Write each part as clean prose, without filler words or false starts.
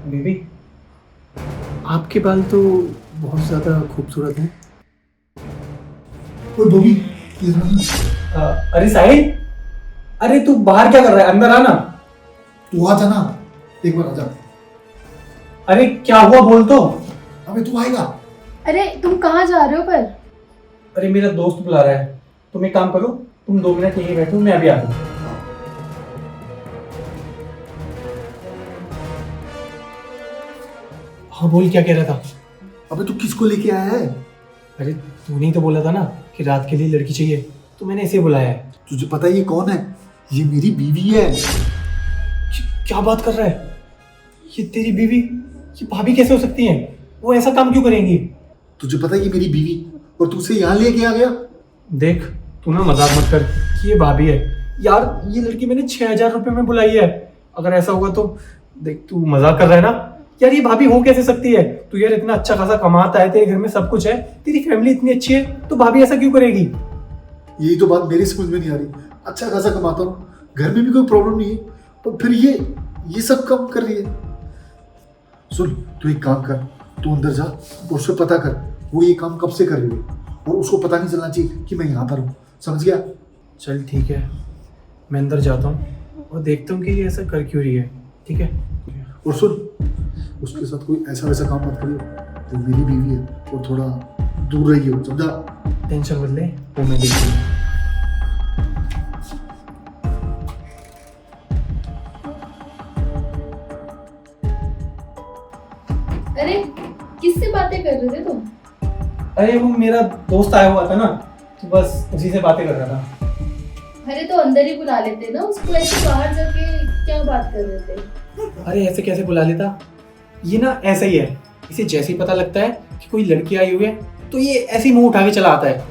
Baby, आपके बाल तो बहुत ज़्यादा खूबसूरत हैं। ओए बॉबी, इधर आ। अरे साहिल, अरे तू बाहर क्या कर रहा है? अंदर आना। तू आ जाना, एक बार आ जा। अरे क्या हुआ बोल तो। अबे तू आएगा? अरे तुम कहाँ जा रहे हो पर? अरे मेरा दोस्त बुला रहा है। तुम एक काम करो, तुम 2 मिनट यहीं बैठो, मैं अभी आता हूँ। हाँ बोल, क्या कह रहा था? अबे तू किसको लेके आया है? अरे तूने ही तो बोला था ना कि रात के लिए लड़की चाहिए, तो मैंने इसे बुलाया है। तुझे पता है ये कौन है? ये मेरी बीवी है। क्या बात कर रहा है? ये तेरी बीवी? ये भाभी कैसे हो सकती है? वो ऐसा काम क्यों करेंगी? तुझे पता है ये मेरी बीवी, और तू उसे यहाँ लेके आ गया? देख, तू ना मजाक मत कर कि ये भाभी है। यार ये लड़की मैंने 6,000 रुपये में बुलाई है। अगर ऐसा होगा तो देख, तू मजाक कर रहा है ना यार। ये भाभी हो कैसे सकती है? तू यार इतना अच्छा खासा कमाता है, तेरे घर में सब कुछ है, तेरी फैमिली इतनी अच्छी है, तो भाभी ऐसा क्यों करेगी? यही तो बात मेरी समझ में नहीं आ रही। अच्छा खासा कमाता हूँ, घर में भी कोई प्रॉब्लम नहीं है, और फिर ये सब काम कर रही है। सुन, तू एक काम कर, तू अंदर जा और उससे पता कर वो ये काम कब से कर रही है, और उसको पता नहीं चलना चाहिए कि मैं यहाँ पर हूँ। समझ गया? चल ठीक है, मैं अंदर जाता हूँ और देखता हूँ कि ये ऐसा कर क्यों रही है। ठीक है? और सुन, उसके साथ कोई ऐसा वैसा काम मत करियो। वो मेरी बीवी है, और थोड़ा दूर रहियो, समझा? टेंशन मत ले, वो मैं देख लूँगा। अरे किससे बातें कर रहे थे तुम? अरे वो मेरा दोस्त आया हुआ था ना, तो बस उसी से बातें कर रहा था। अरे तो अंदर ही बुला लेते ना उसको, ऐसे बाहर जाके क्या बात कर रहे थे? अरे ऐसे कैसे बुला लेता? ये ना ऐसा ही है, इसे जैसे ही पता लगता है कि कोई लड़की आई हुई है तो ये ऐसे ही मुंह उठा के चला आता है।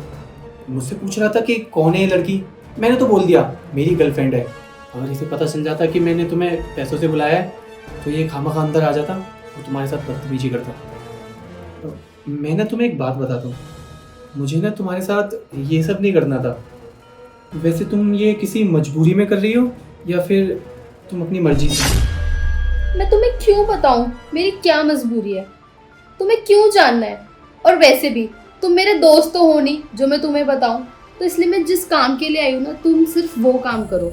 मुझसे पूछ रहा था कि कौन है ये लड़की। मैंने तो बोल दिया मेरी गर्लफ्रेंड है। अगर इसे पता चल जाता कि मैंने तुम्हें पैसों से बुलाया है तो ये खामखा अंदर आ जाता और तुम्हारे साथ बदतमीजी करता। तो मैं ना तुम्हें एक बात बताता हूँ, मुझे ना तुम्हारे साथ ये सब नहीं करना था। वैसे तुम ये किसी मजबूरी में कर रही हो या फिर तुम अपनी मर्जी से? मैं तुम्हें क्यों बताऊं मेरी क्या मजबूरी है? तुम्हें क्यों जानना है? और वैसे भी तुम मेरे दोस्त तो हो नहीं जो मैं तुम्हें बताऊं। तो इसलिए मैं जिस काम के लिए आई हूँ ना, तुम सिर्फ वो काम करो,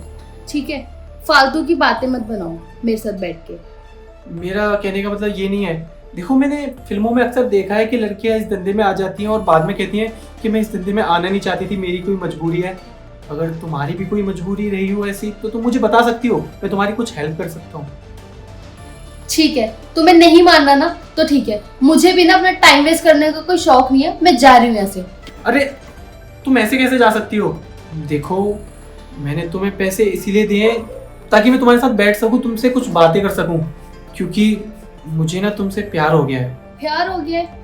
ठीक है? फालतू की बातें मत बनाओ मेरे साथ बैठ के। मेरा कहने का मतलब ये नहीं है। देखो, मैंने फिल्मों में अक्सर देखा है कि लड़कियां इस धंधे में आ जाती हैं और बाद में कहती हैं कि मैं इस धंधे में आना नहीं चाहती थी, मेरी कोई मजबूरी है। अगर तुम्हारी भी कोई मजबूरी रही हो ऐसी तो तुम मुझे बता सकती हो, मैं तुम्हारी कुछ हेल्प कर सकता हूँ। ठीक है, तुम्हें नहीं मानना ना तो ठीक है। मुझे भी ना अपना टाइम वेस्ट करने का कोई शौक नहीं है, मैं जा रही हूँ यहाँ से। अरे तुम ऐसे कैसे जा सकती हो? देखो, मैंने तुम्हें पैसे इसीलिए दिए हैं ताकि मैं तुम्हारे साथ बैठ सकूं, तुमसे कुछ बातें कर सकूं, क्योंकि मुझे ना तुमसे प्यार हो गया है। प्यार हो गया है?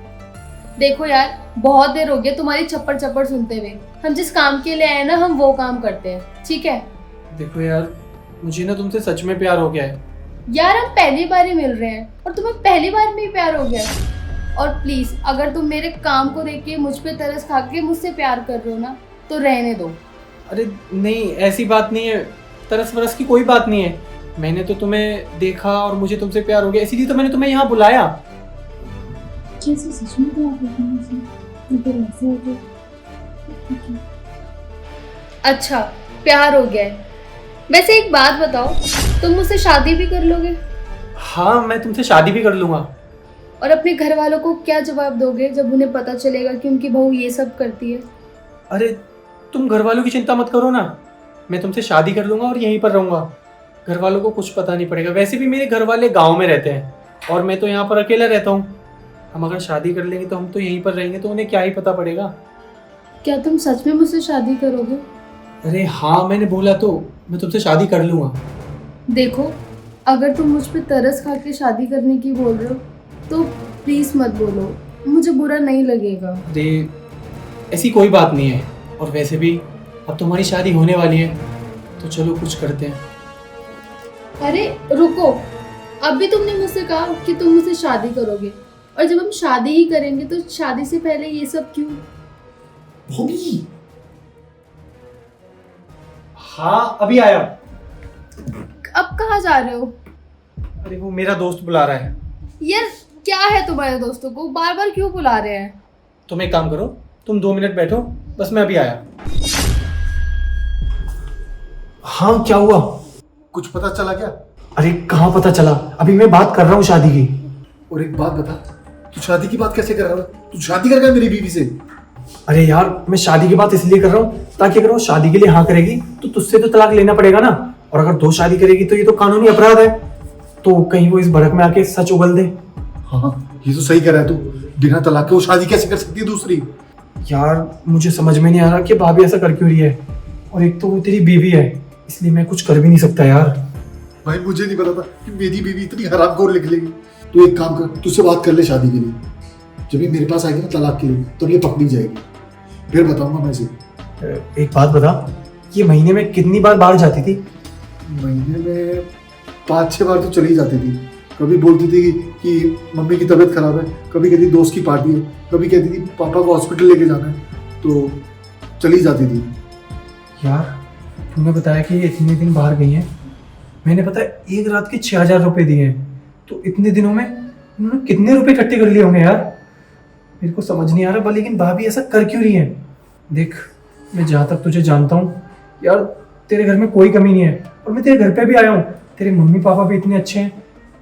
देखो यार, बहुत देर हो गई तुम्हारी चप्पड़ चप्पड़ सुनते हुए। हम जिस काम के लिए आए ना, हम वो काम करते हैं, ठीक है? देखो यार, मुझे ना तुमसे सच में प्यार हो गया है। यार हम पहली बार ही मिल रहे हैं और तुम्हें पहली बार में ही प्यार हो गया है। और प्लीज, अगर तुम मेरे काम को देख के मुझ पे तरस खा के मुझसे प्यार कर रहे हो ना, तो रहने दो। अरे नहीं, ऐसी बात नहीं है, तरस वरस की कोई बात नहीं है। मैंने तो तुम्हें देखा और मुझे तुमसे प्यार हो गया, इसीलिए तो मैंने तुम्हें यहाँ बुलाया। जैसे सच में प्यार करते हैं मुझसे, मगर ऐसे हो गया। अच्छा, प्यार हो गया है। वैसे एक बात बताओ, तुम मुझसे शादी भी कर लोगे? हाँ, मैं तुमसे शादी भी कर लूंगा। और अपने घर वालों को क्या जवाब दोगे जब उन्हें पता चलेगा कि उनकी बहू ये सब करती है? अरे तुम घर वालों की चिंता मत करो ना, मैं तुमसे शादी कर लूंगा और यहीं पर रहूंगा। घर वालों को कुछ पता नहीं पड़ेगा। वैसे भी मेरे घर वाले गांव में रहते हैं और मैं तो यहाँ पर अकेला रहता हूँ। हम अगर शादी कर लेंगे तो हम तो यहीं पर रहेंगे, तो उन्हें क्या ही पता पड़ेगा। क्या तुम सच में मुझसे शादी करोगे? अरे हाँ, मैंने बोला तो, मैं तुमसे शादी कर लूंगा। देखो, अगर तुम मुझ पे तरस खा के शादी करने की बोल रहे हो तो प्लीज मत बोलो, मुझे बुरा नहीं लगेगा। अरे ऐसी कोई बात नहीं है, और वैसे भी अब तुम्हारी शादी होने वाली है, तो चलो कुछ करते हैं। अरे रुको, अभी तुमने मुझसे कहा कि तुम मुझसे शादी करोगे, और जब हम शादी ही करेंगे तो शादी से पहले ये सब क्यों? बॉबी, हाँ अभी आया। अब कहाँ जा रहे हो? अरे वो मेरा दोस्त बुला रहा है। यार क्या है तुम्हारे दोस्तों को, बार बार क्यों बुला रहे हैं? तुम एक काम करो, तुम 2 मिनट बैठो, बस मैं अभी आया। हाँ क्या हुआ? कुछ पता चला क्या? अरे कहाँ पता चला, अभी मैं बात कर रहा हूँ शादी की। और एक बात बता, तू शादी की बात कैसे कर रहा है? तू शादी कर रहा है मेरी बीवी से? अरे यार मैं शादी की बात इसलिए कर रहा हूँ ताकि अगर वो शादी के लिए हाँ करेगी तो तुझसे तो तलाक लेना पड़ेगा ना, और अगर 2 शादी करेगी तो ये तो कानूनी अपराध है। तो कहीं वो इस भड़क में आके सच उगल दे। हाँ ये तो सही कह रहा है तू, बिना तलाक के वो शादी कैसे कर सकती है दूसरी? यार मुझे समझ में नहीं आ रहा कि भाभी ऐसा कर क्यों रही है, और एक तो वो तेरी बीवी है, इसलिए मैं कुछ कर भी नहीं सकता यार। भाई मुझे नहीं पता था कि मेरी बीवी इतनी हरामखोर निकलेगी। तू एक काम कर, तुझसे बात कर ले शादी के लिए। जब ये मेरे पास आएगी ना तलाक के लिए, तब ये पकड़ी जाएगी, फिर बताऊंगा मैं इसे। एक बात बता, ये महीने में कितनी बार बाहर जाती थी? महीने में 5-6 बार तो चली जाती थी। कभी बोलती थी कि मम्मी की तबीयत खराब है, कभी कहती दोस्त की पार्टी है, कभी कहती थी पापा को हॉस्पिटल लेके जाना है, तो चली जाती थी। यार तूने बताया कि ये इतने दिन बाहर गई हैं, मैंने पता है एक रात के 6,000 रुपये दिए हैं, तो इतने दिनों में उन्होंने कितने रुपए इकट्ठे कर लिए होंगे यार? मेरे को समझ नहीं आ रहा, लेकिन भाभी ऐसा कर क्यों रही है? देख मैं जहाँ तक तुझे जानता हूँ यार, तेरे घर में कोई कमी नहीं है, और मैं तेरे घर पे भी आया हूँ, तेरे मम्मी पापा भी इतने अच्छे हैं,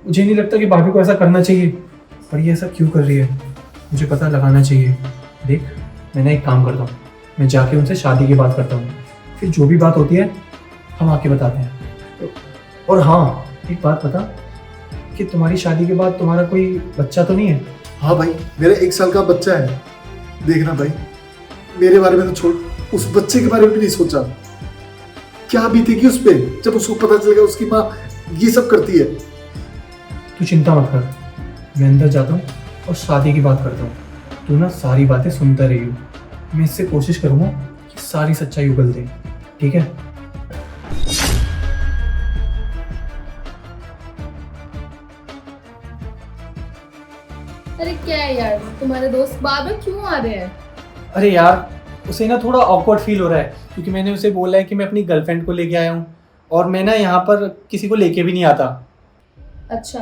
मुझे नहीं लगता कि भाभी को ऐसा करना चाहिए, पर ये ऐसा क्यों कर रही है? मुझे पता लगाना चाहिए। देख मैं ना एक काम करता हूँ, मैं जाके उनसे शादी की बात करता हूँ, फिर जो भी बात होती है हम आके बताते हैं। और हाँ एक बात बता कि तुम्हारी शादी के बाद तुम्हारा कोई बच्चा तो नहीं है? हाँ भाई, मेरा 1 साल का बच्चा है। देखना भाई, मेरे बारे में तो छोड़, उस बच्चे के बारे में भी नहीं सोचा। क्या बीतेगी उस पे जब उसको पता चलेगा उसकी माँ ये सब करती है। तू चिंता मत कर, मैं अंदर जाता हूँ और शादी की बात करता हूँ, तू ना सारी बातें सुनता रही हो। मैं इससे कोशिश करूँगा कि सारी सच्चाई उगल दे, ठीक है? अरे क्या है यार, तुम्हारे दोस्त बार बार क्यों आ रहे हैं? अरे यार उसे ना थोड़ा ऑकवर्ड फील हो रहा है, क्योंकि मैंने उसे बोला है कि मैं अपनी गर्लफ्रेंड को लेके आया हूँ, और मैं ना यहाँ पर किसी को लेके भी नहीं आता। अच्छा,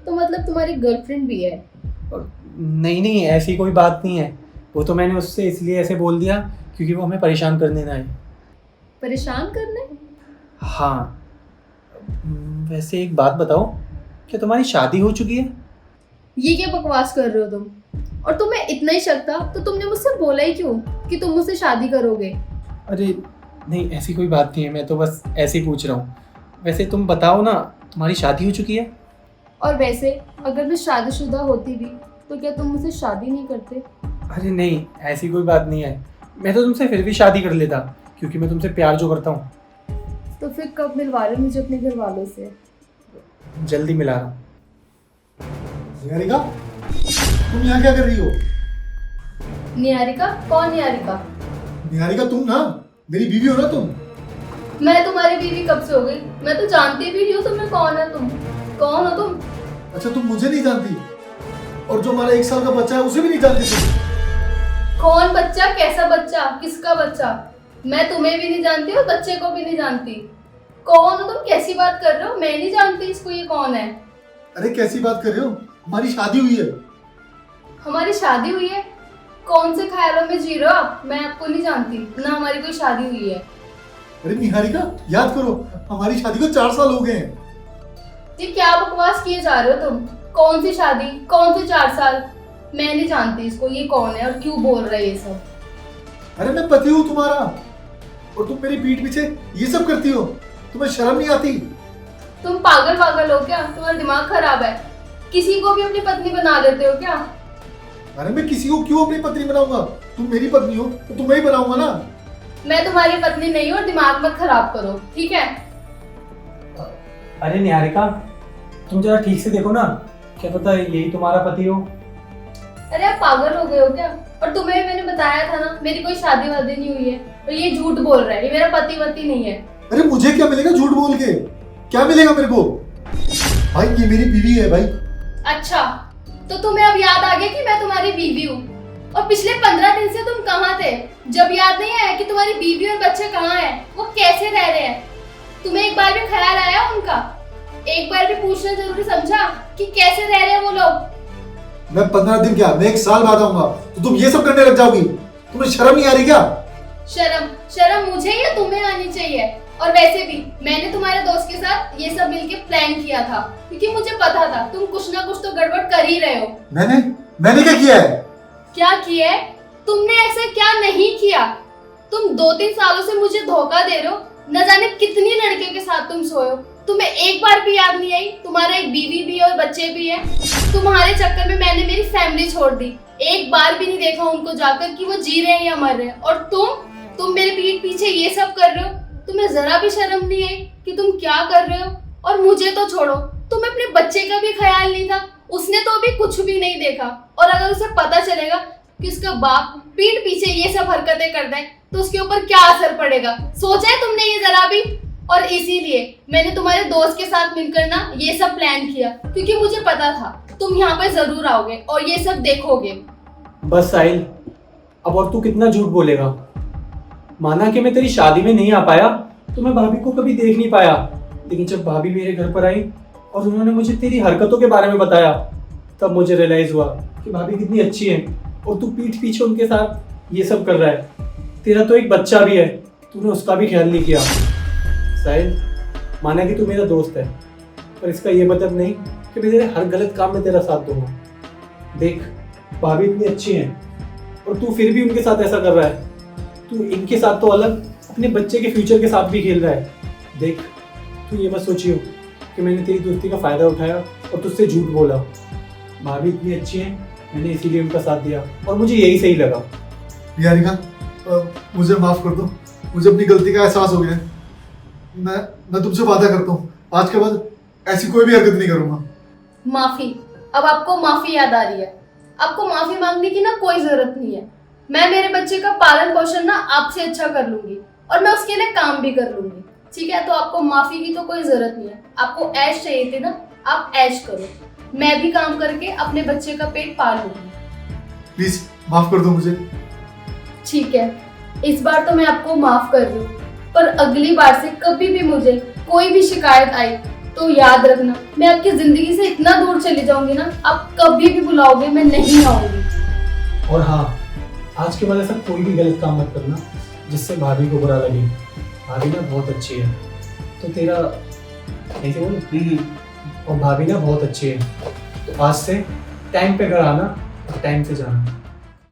तो मतलब तुम्हारी गर्लफ्रेंड भी है? और नहीं नहीं ऐसी कोई बात नहीं है, वो तो मैंने उससे इसलिए ऐसे बोल दिया क्योंकि वो हमें परेशान करने ना आए। परेशान करने? हाँ वैसे एक बात बताओ, क्या तुम्हारी शादी हो चुकी है? ये क्या बकवास कर रहे हो तुम? और तुम्हें इतना ही शक था तो तुमने मुझसे बोला ही क्यों कि तुम मुझसे शादी करोगे? अरे नहीं ऐसी कोई बात नहीं है, मैं तो बस ऐसे ही पूछ रहा हूँ। वैसे तुम बताओ ना, तुम्हारी शादी हो चुकी है? और वैसे अगर मैं शादीशुदा होती भी तो क्या तुम मुझसे शादी नहीं करते? अरे नहीं ऐसी कोई बात नहीं है, मैं तो तुमसे फिर भी शादी कर लेता, क्योंकि मैं तुमसे प्यार जो करता हूँ। तो फिर कब मिलवा रहे हो मुझे अपने घर वालों से? जल्दी मिला रहा हूँ। निहारिका, तुम यहाँ क्या कर रही हो? निहारिका? कौन निहारिका? निहारिका तुम ना मेरी बीवी हो ना तुम? मैं तुम्हारी बीवी कब से हो गई? मैं तो जानती भी नहीं हूँ तुम्हें कौन है तुम। कौन हो तुम? अच्छा तुम मुझे नहीं जानती, और जो हमारा 1 साल का बच्चा है उसे भी नहीं जानती तुम? कौन बच्चा? कैसा बच्चा? किसका बच्चा? मैं तुम्हें भी नहीं जानती और बच्चे को भी नहीं जानती। कौन हो तुम? कैसी बात कर रहे हो? मैं नहीं जानती इसको, ये कौन है? अरे कैसी बात कर रहे हो, हमारी शादी हुई है। हमारी शादी हुई है? कौन से ख्यालों में जी रहे हो आप? मैं आपको नहीं जानती, ना हमारी कोई शादी हुई है। अरे निहारिका याद करो, हमारी शादी को 4 साल हो गए हैं। ये क्या बकवास किए जा रहे हो तुम? कौन सी शादी? कौन से 4 साल? मैं नहीं जानती इसको, ये कौन है और क्यों बोल रहे हैं ये सब? अरे मैं पति हूँ तुम्हारा, और तुम मेरी पीठ पीछे ये सब करती हो, तुम्हें शर्म नहीं आती? तुम पागल पागल हो क्या? तुम्हारा दिमाग खराब है? किसी को भी अपनी पत्नी बना लेते हो क्या? अरे मैं किसी को क्यों अपनी पत्नी बनाऊंगा? तुम मेरी पत्नी हो तो तुम्हें ही बनाऊंगा ना। मैं तुम्हारी पत्नी नहीं हूँ और दिमाग मत खराब करो, ठीक है? अरे निहारिका तुम जरा ठीक से देखो ना, क्या पता यही तुम्हारा पति हो। अरे आप पागल हो गए हो क्या? और तुम्हें भी मैंने बताया था ना मेरी कोई शादी वादी नहीं हुई है, और ये झूठ बोल रहा है, ये मेरा पति वति नहीं है। अरे मुझे क्या मिलेगा झूठ बोल के? क्या मिलेगा मेरे को? भाई ये मेरी बीवी है भाई। अच्छा, तो तुम्हें अब याद आ गया कि मैं तुम्हारी बीवी हूँ? और पिछले 15 दिन से तुम कहाँ थे? जब याद नहीं आया कि तुम्हारी बीवी और बच्चे कहाँ हैं, वो कैसे रह रहे हैं? तुम्हें एक बार भी ख्याल आया उनका? एक बार भी पूछना जरूरी समझा कि कैसे रह रहे हैं वो लोग। मैं 15 दिन क्या, मैं 1 साल बाद आऊंगा, तो तुम ये सब करने लग जाओगी? तुम्हें शर्म नहीं आ रही क्या? शर्म मुझे या तुम्हें आनी चाहिए। और वैसे भी मैंने तुम्हारे दोस्त के साथ ये सब मिलके प्लान किया था, क्योंकि मुझे पता था तुम कुछ ना कुछ तो गड़बड़ कर ही रहे हो। मैंने क्या किया है? क्या किया है? तुमने ऐसा क्या नहीं किया? तुम 2-3 सालों से मुझे धोखा दे रहे हो। न जाने कितनी लड़कियों के साथ तुम सोए हो, तुम्हें एक बार भी याद नहीं आई तुम्हारा एक बीवी भी है और बच्चे भी है। तुम्हारे चक्कर में मैंने मेरी फैमिली छोड़ दी, एक बार भी नहीं देखा उनको जाकर कि वो जी रहे हैं या मर रहे हैं। और तुम मेरे पीठ पीछे ये सब कर रहे हो। तुम्हें जरा भी शर्म नहीं आई कि तुम क्या कर रहे हो? और मुझे तो छोड़ो, तुम्हें अपने बच्चे का भी ख्याल नहीं था। उसने तो अभी कुछ भी नहीं देखा, और अगर उसे पता चलेगा कि उसका बाप पीठ पीछे ये सब हरकतें करता है तो उसके ऊपर क्या असर पड़ेगा? सोचा है तुमने ये जरा भी? और इसीलिए मैंने तुम्हारे दोस्त के साथ मिलकर ना ये सब प्लान किया, क्योंकि मुझे पता था तुम यहाँ पर जरूर आओगे और ये सब देखोगे। बस साहिल, अब और तू कितना झूठ बोलेगा? माना कि मैं तेरी शादी में नहीं आ पाया तो मैं भाभी को कभी देख नहीं पाया, लेकिन जब भाभी मेरे घर पर आई और उन्होंने मुझे तेरी हरकतों के बारे में बताया, तब मुझे रियलाइज हुआ कि भाभी कितनी अच्छी है और तू पीठ पीछे उनके साथ ये सब कर रहा है। तेरा तो एक बच्चा भी है, तूने उसका भी ख्याल नहीं किया। साहिल, माना कि तू मेरा दोस्त है, पर इसका ये मतलब नहीं कि मैं तेरे हर गलत काम में तेरा साथ दूंगा। देख, भाभी इतनी अच्छी है और तू फिर भी उनके साथ ऐसा कर रहा है। तू इनके साथ तो अलग, अपने बच्चे के फ्यूचर के साथ भी खेल रहा है। देख, तू ये मत सोचियो कि मैंने तेरी दोस्ती का फायदा उठाया और तुझसे झूठ बोला। भाभी इतनी अच्छी है, मैंने इसीलिए उनका साथ दिया और मुझे यही सही लगा। निहारिका, मुझे माफ कर दो, मुझे अपनी गलती का एहसास हो गया है। मैं तुमसे वादा करता हूँ, आज के बाद ऐसी कोई भी हरकत नहीं करूंगा। माफी? अब आपको माफी याद आ रही है? आपको माफी मांगने की ना कोई जरूरत नहीं है। मैं मेरे बच्चे का पालन पोषण ना आपसे अच्छा कर लूंगी और मैं उसके लिए काम भी कर लूंगी, ठीक है? तो आपको माफी की तो कोई जरूरत नहीं है। आपको ऐश चाहिए थी ना, आप ऐश करो। मैं भी काम करके अपने बच्चे का पेट पाल लूंगी। प्लीज माफ कर दो मुझे। ठीक है, इस बार तो मैं आपको माफ कर रही हूँ, पर अगली बार से कभी भी मुझे कोई भी शिकायत आई तो याद रखना, मैं आपकी जिंदगी से इतना दूर चली जाऊंगी ना, आप कभी भी बुलाओगे मैं नहीं आऊंगी। और हाँ, आज के बाद ऐसा कोई भी गलत काम मत करना जिससे भाभी को बुरा लगे। भाभी ना बहुत अच्छी है, तो तेरा ऐसे बोलो, और भाभी ना बहुत अच्छी है, तो आज से टाइम पे घर आना और टाइम से जाना।